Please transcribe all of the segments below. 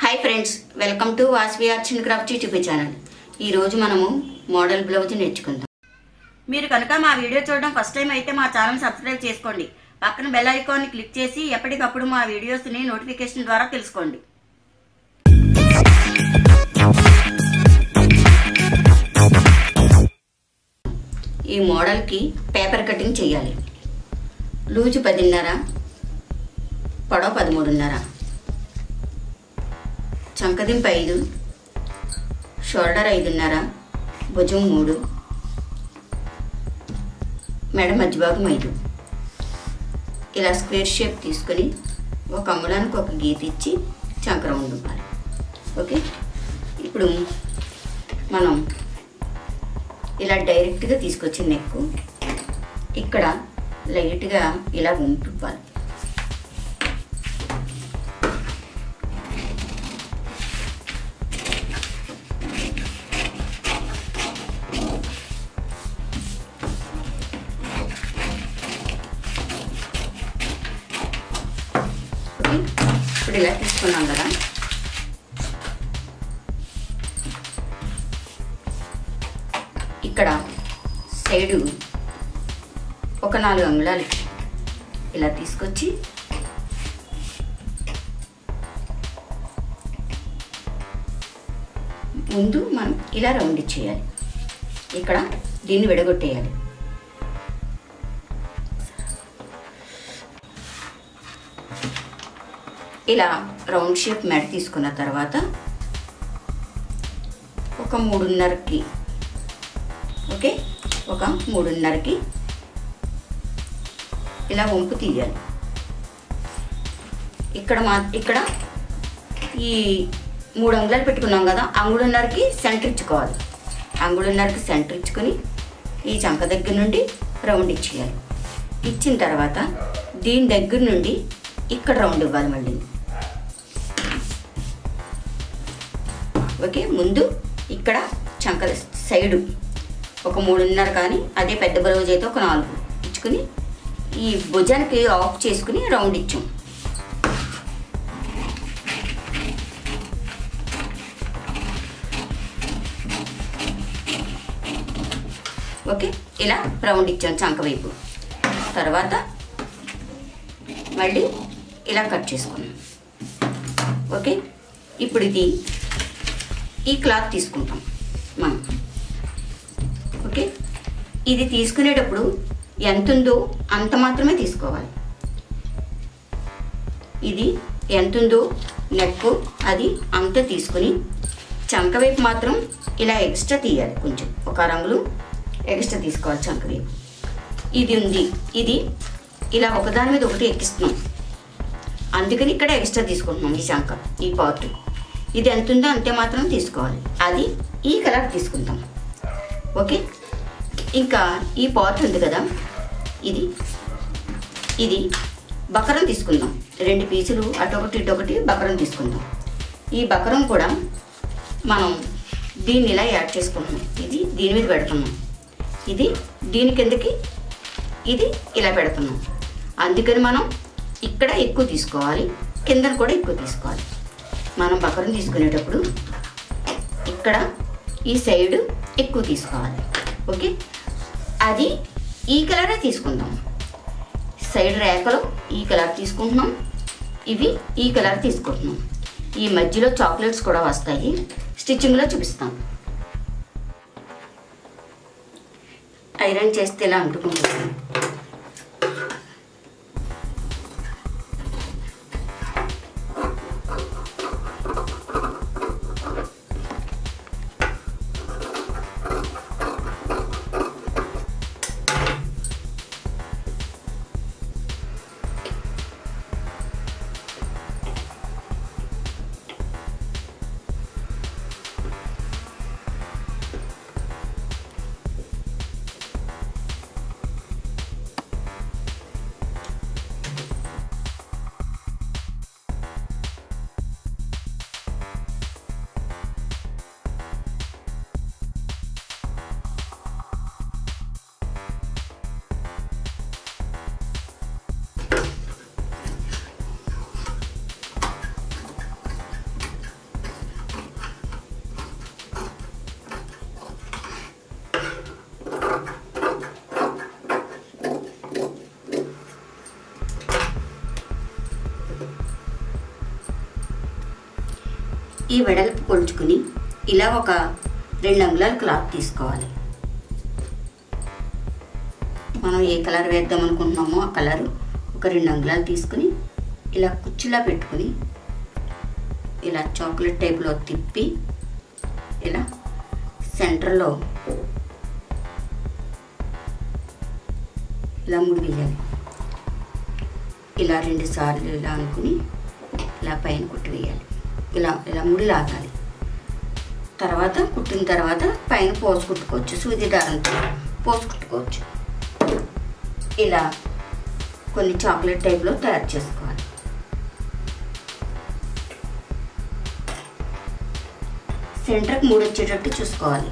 Hi friends, welcome to Vasavi arts and craft YouTube channel. ఈ రోజు మనము మోడల్ బ్లౌజ్ నేర్చుకుందాం. మీరు కనుక మా వీడియో చూడడం ఫస్ట్ టైం అయితే మా ఛానల్ సబ్స్క్రైబ్ చేసుకోండి. పక్కన బెల్ ఐకాన్ని క్లిక్ చేసి ఎప్పటికప్పుడు మా వీడియోస్ని నోటిఫికేషన్ ద్వారా తెలుసుకోండి. ఈ మోడల్కి పేపర్ కటింగ్ చేయాలి. లూజు 10.5, పొడవు 13.5, చంకదింపు 5, షోల్డర్ 5.5, భుజం 3, మెడ మధ్య భాగం 5. ఇలా స్క్వేర్ షేప్ తీసుకొని ఒక అంగుళానికి ఒక గీత ఇచ్చి చంకరం ఉండాలి. ఓకే, ఇప్పుడు మనం ఇలా డైరెక్ట్గా తీసుకొచ్చి నెక్ ఇక్కడ లైట్గా ఇలా ఉంపివ్వాలి. ఇప్పుడు ఇలా తీసుకున్నాం కదా, ఇక్కడ సైడు ఒక 4 అంగుళాలు ఇలా తీసుకొచ్చి ముందు మనం ఇలా రౌండ్ ఇచ్చేయాలి. ఇక్కడ దీన్ని విడగొట్టేయాలి. ఇలా రౌండ్ షేప్ మెడ తీసుకున్న తర్వాత ఒక 3.5కి ఓకే, ఒక 3.5కి ఇలా వంపు తీయాలి. ఇక్కడ ఈ 3 అంగుళాలు పెట్టుకున్నాం కదా, అంగుళన్నరకి సెంటర్ ఇచ్చుకోవాలి. అంగుళన్నరకి సెంటర్ ఇచ్చుకొని ఈ చంక దగ్గర నుండి రౌండ్ ఇచ్చేయాలి. ఇచ్చిన తర్వాత దీని దగ్గర నుండి ఇక్కడ రౌండ్ ఇవ్వాలి మళ్ళీ. ఓకే, ముందు ఇక్కడ చంక సైడు ఒక 3.5 కానీ అదే పెద్ద బ్లౌజ్ అయితే ఒక 4 ఇచ్చుకుని ఈ భుజానికి ఆఫ్ చేసుకుని రౌండ్ ఇచ్చాం. ఓకే, ఇలా రౌండ్ ఇచ్చాం చంక వైపు. తర్వాత మళ్ళీ ఇలా కట్ చేసుకున్నాం. ఓకే, ఇప్పుడు ఈ క్లాత్ తీసుకుంటాం మనం. ఓకే, ఇది తీసుకునేటప్పుడు ఎంత ఉందో అంత మాత్రమే తీసుకోవాలి. ఇది ఎంత ఉందో నెక్ అది అంత తీసుకుని చంక వైపు మాత్రం ఇలా ఎక్స్ట్రా తీయాలి. కొంచెం ఒక రంగులు ఎక్స్ట్రా తీసుకోవాలి చంక వైపు. ఇది ఉంది, ఇది ఇలా ఒకదాని మీద ఒకటి ఎక్కిస్తున్నాం, అందుకని ఇక్కడ ఎక్స్ట్రా తీసుకుంటున్నాం. ఈ చంక ఈ పార్ట్ ఇది ఎంత ఉందో అంతే మాత్రం తీసుకోవాలి. అది ఈ కలర్ తీసుకుంటాం. ఓకే, ఇంకా ఈ పార్ట్ ఉంది కదా, ఇది బకరం తీసుకుందాం. 2 పీసులు అటొకటి ఇటొకటి బకరం తీసుకుందాం. ఈ బకరం కూడా మనం దీన్ని ఇలా యాడ్ చేసుకుంటున్నాం. ఇది దీని మీద పెడుతున్నాం, ఇది దీని కిందకి ఇది ఇలా పెడుతున్నాం. అందుకని మనం ఇక్కడ ఎక్కువ తీసుకోవాలి, కిందన కూడా ఎక్కువ తీసుకోవాలి. మనం బకరం తీసుకునేటప్పుడు ఇక్కడ ఈ సైడు ఎక్కువ తీసుకోవాలి. ఓకే, అది ఈ కలరే తీసుకుందాం. సైడ్ రేఖలో ఈ కలర్ తీసుకుంటున్నాం, ఇవి ఈ కలర్ తీసుకుంటున్నాం. ఈ మధ్యలో చాక్లెట్స్ కూడా వస్తాయి, స్టిచ్చింగ్లో చూపిస్తాం. ఐరన్ చేస్తే ఇలా అంటుకుంటుంది. ఈ వెడల్పు కొలుచుకుని ఇలా ఒక 2 అంగుళాల క్లాత్ తీసుకోవాలి. మనం ఏ కలర్ వేద్దాం అనుకుంటున్నామో ఆ కలర్ ఒక 2 అంగుళాలు తీసుకుని ఇలా కుచ్చులా పెట్టుకుని ఇలా చాక్లెట్ టైప్లో తిప్పి ఇలా సెంటర్లో ఇలా ముడి వేయాలి. ఇలా 2 సార్లు ఇలా అనుకుని ఇలా పైన కుట్టి వేయాలి. ఇలా ఇలా ముడి లాగాలి. తర్వాత కుట్టిన తర్వాత పైన పోసు కుట్టుకోవచ్చు. సూది దారంతో పోసు కుట్టుకోవచ్చు. ఇలా కొన్ని చాక్లెట్ టైప్లో తయారు చేసుకోవాలి. సెంటర్కి 3 వచ్చేటట్టు చూసుకోవాలి.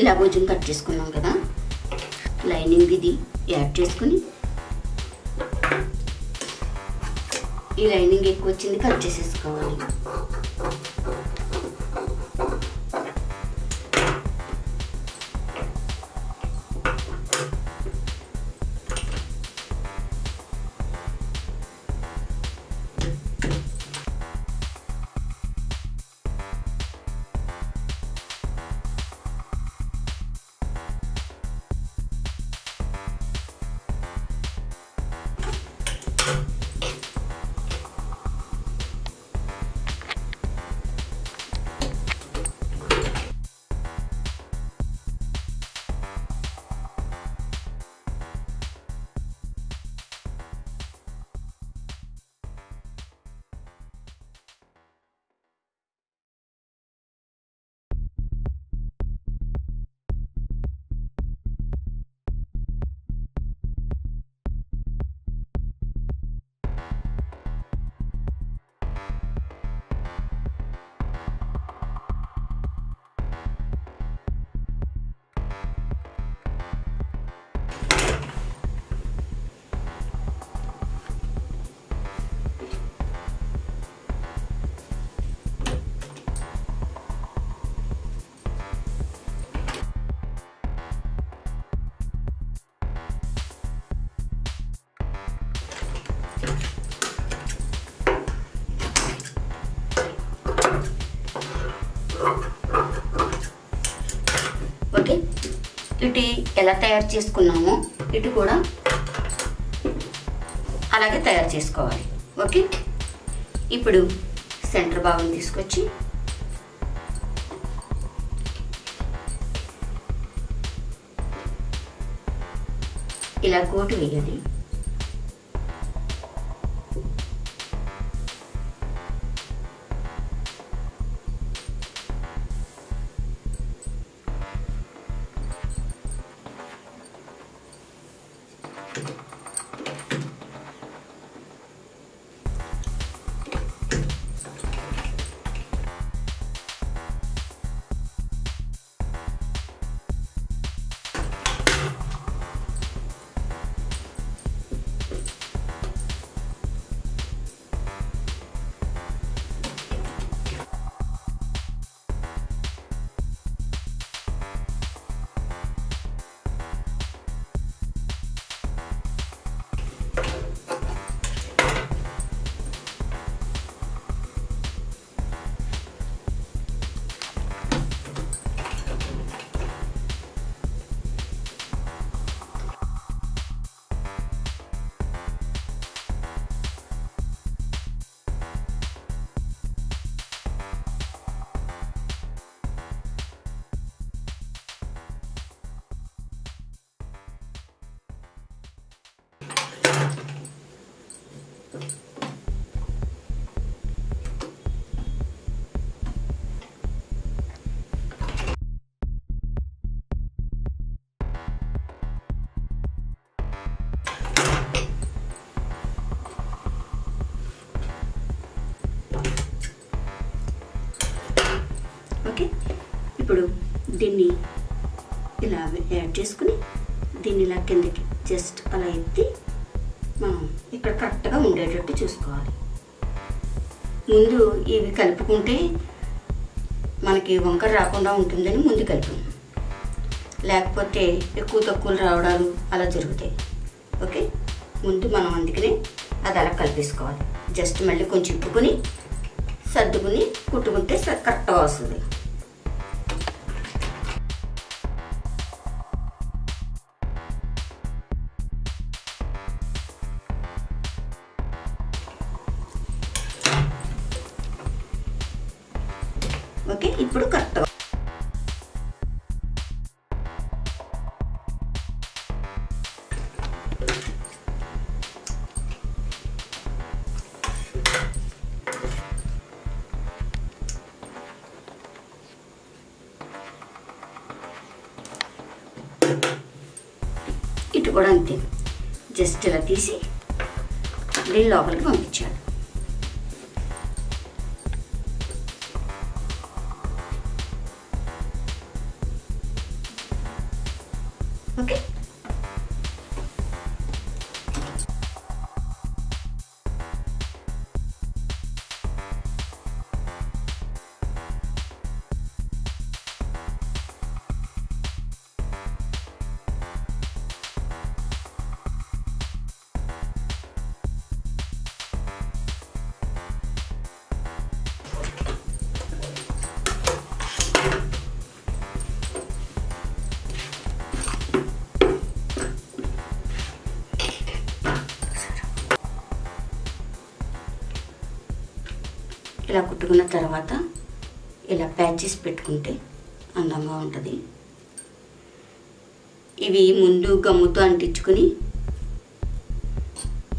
ఇలా భుజం కట్ చేసుకున్నాం కదా, లైనింగ్ ఇది యాడ్ చేసుకుని ఈ లైనింగ్ ఎక్కువ వచ్చింది కట్ చేసేసుకోవాలి. ఇటు ఎలా తయారు చేసుకున్నామో ఇటు కూడా అలాగే తయారు చేసుకోవాలి. ఓకే, ఇప్పుడు సెంటర్ భాగం తీసుకొచ్చి ఇలా కోటు వేయాలి. ఓకే, ఇప్పుడు దీన్ని ఇలా యాడ్ చేసుకుని దీన్ని ఇలా కిందకి జస్ట్ అలా ఎత్తి మనం ఇక్కడ కరెక్ట్గా ఉండేటట్టు చూసుకోవాలి. ముందు ఇవి కలుపుకుంటే మనకి వంకర రాకుండా ఉంటుందని ముందు కలిపాం, లేకపోతే ఎక్కువ తక్కువలు రావడాలు అలా జరుగుతాయి. ఓకే, ముందు మనం అందుకనే అది అలా కలిపేసుకోవాలి. జస్ట్ మళ్ళీ కొంచెం ఇప్పుకొని సర్దుకుని కుట్టుకుంటే కరెక్ట్గా వస్తుంది. ఓకే, ఇప్పుడు కరెక్ట్గా ఇటు కూడా అంతే, జస్ట్ ఇలా తీసి దీని లోపలికి పంపించాలి. ఓకే, ఇలా కుట్టుకున్న తర్వాత ఇలా ప్యాచెస్ పెట్టుకుంటే అందంగా ఉంటుంది. ఇవి ముందు గమ్ముతో అంటించుకుని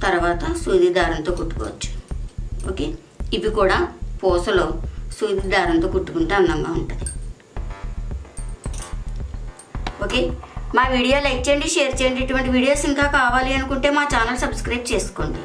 తర్వాత సూది దారంతో కుట్టుకోవచ్చు. ఓకే, ఇవి కూడా పూసలో సూది దారంతో కుట్టుకుంటే అందంగా ఉంటుంది. ఓకే, మా వీడియో లైక్ చేయండి, షేర్ చేయండి. ఇటువంటి వీడియోస్ ఇంకా కావాలి అనుకుంటే మా ఛానల్ సబ్స్క్రైబ్ చేసుకోండి.